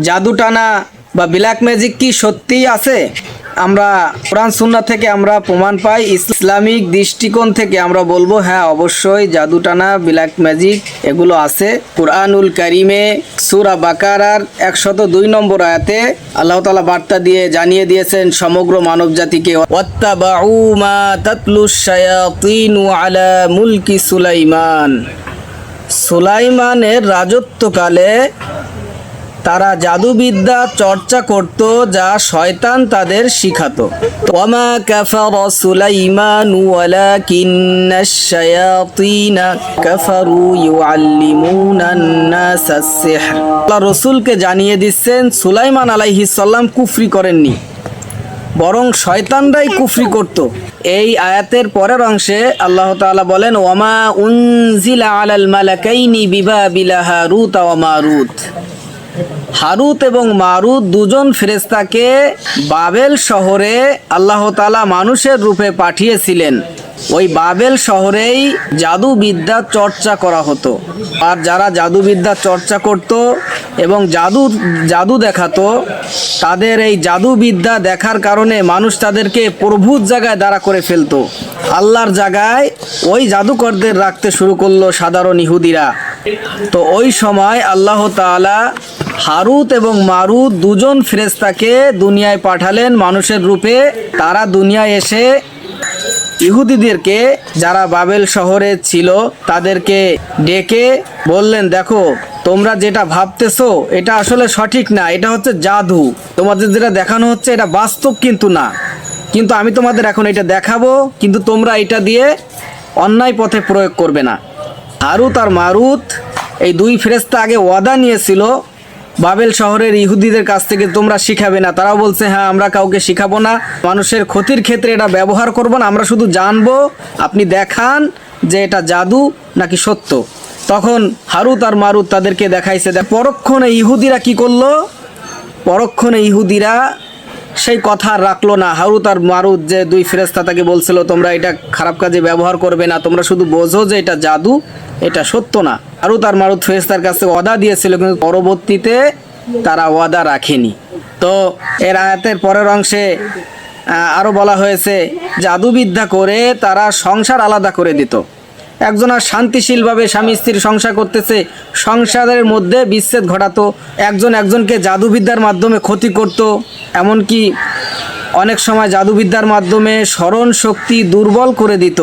জাদু টানা বা ব্ল্যাক ম্যাজিক কি সত্যিই আছে? আমরা কোরআন সুন্নাহ থেকে আমরা প্রমাণ পাই। ইসলামিক দৃষ্টিকোণ থেকে আমরা বলবো হ্যাঁ, অবশ্যই জাদু টানা ব্ল্যাক ম্যাজিক এগুলো আছে। কুরআনুল কারিমে সূরা বাকারার 102 নম্বর আয়াতে আল্লাহ তাআলা বার্তা দিয়ে জানিয়ে দিয়েছেন সমগ্র মানব জাতিকে, ওয়াত্তাবাউ মা তাতলুশ শায়াতিনু আলা মুলকি সুলাইমান। সুলাইমানের রাজত্বকালে তারা জাদুবিদ্যা চর্চা করত, যা শয়তান তাদের শিখাতো। ওয়ামা কাফারা সুলাইমানু ওয়ালাকিন্নাশ শায়াতিনা কাফারু ইউআল্লিমুনান নাসাস সিহর। আল্লাহ রাসূলকে জানিয়ে দিচ্ছেন সুলাইমান আলাইহিস সালাম কুফরি করেননি, বরং শয়তানরাই কুফরি করত। এই আয়াতের পরের অংশে আল্লাহ তাআলা বলেন, ওয়ামা উনজিলা আলাল মালাকাইনি বিবাবিলা হারুত ওয়া মারুত। হারুত এবং মারুত দুজন ফেরেশতাকে বাবেল শহরে আল্লাহ তাআলা মানুষের রূপে পাঠিয়েছিলেন। ওই বাবেল শহরেই জাদুবিদ্যা চর্চা করা হতো। আর যারা জাদুবিদ্যা চর্চা করত এবং জাদু দেখাতো, তাদের এই জাদুবিদ্যা দেখার কারণে মানুষ তাদেরকে প্রভুর জায়গায় দাঁড়া করে ফেলতো। আল্লাহর জায়গায় ওই জাদুকরদের রাখতে শুরু করলো সাধারণ ইহুদিরা। তো ওই সময় আল্লাহ তাআলা হারুত এবং মারুত দুজন ফেরেশতাকে দুনিয়ায় পাঠালেন মানুষের রূপে। তারা দুনিয়ায় এসে ইহুদিদেরকে, যারা বাবেল শহরে ছিল, তাদেরকে ডেকে বললেন, দেখো তোমরা যেটা ভাবতেছো এটা আসলে সঠিক না, এটা হচ্ছে জাদু। তোমাদের যেটা দেখানো হচ্ছে এটা বাস্তব কিন্তু না, কিন্তু আমি তোমাদের এখন এটা দেখাবো, কিন্তু তোমরা এটা দিয়ে অন্যায় পথে প্রয়োগ করবে না। হারুত আর মারুত এই দুই ফেরেশতা আগে ওয়াদা নিয়েছিল বাবেল শহরের ইহুদিদের কাছ থেকে, তোমরা শিখাবে না। তারা বলছে হ্যাঁ, আমরা কাউকে শিখাবো না, মানুষের ক্ষতির ক্ষেত্রে এটা ব্যবহার করব না, আমরা শুধু জানবো, আপনি দেখান যে এটা জাদু নাকি সত্য। তখন হারুত আর মারুত তাদেরকে দেখাইছে। পরক্ষণে ইহুদিরা কি করলো? পরক্ষণে ইহুদিরা সেই কথা রাখলো না। হারুত আর মারুত যে দুই ফেরেশতা তাকে বলছিল তোমরা এটা খারাপ কাজে ব্যবহার করবে না, তোমরা শুধু বোঝো যে এটা জাদু, এটা সত্য না। হারুত আর মারুত ফেরেশতার কাছে ওয়াদা দিয়েছিল, কিন্তু পরবর্তীতে তারা ওয়াদা রাখেনি। তো এর আয়াতের পরের অংশে আরও বলা হয়েছে, জাদুবিদ্যা করে তারা সংসার আলাদা করে দিত। একজন আর শান্তিশীলভাবে স্বামী স্ত্রীর সংসার করতেছে, সংসারের মধ্যে বিচ্ছেদ ঘটাতো। একজন একজনকে জাদুবিদ্যার মাধ্যমে ক্ষতি করত। এমনকি অনেক সময় জাদুবিদ্যার মাধ্যমে স্মরণ শক্তি দুর্বল করে দিত।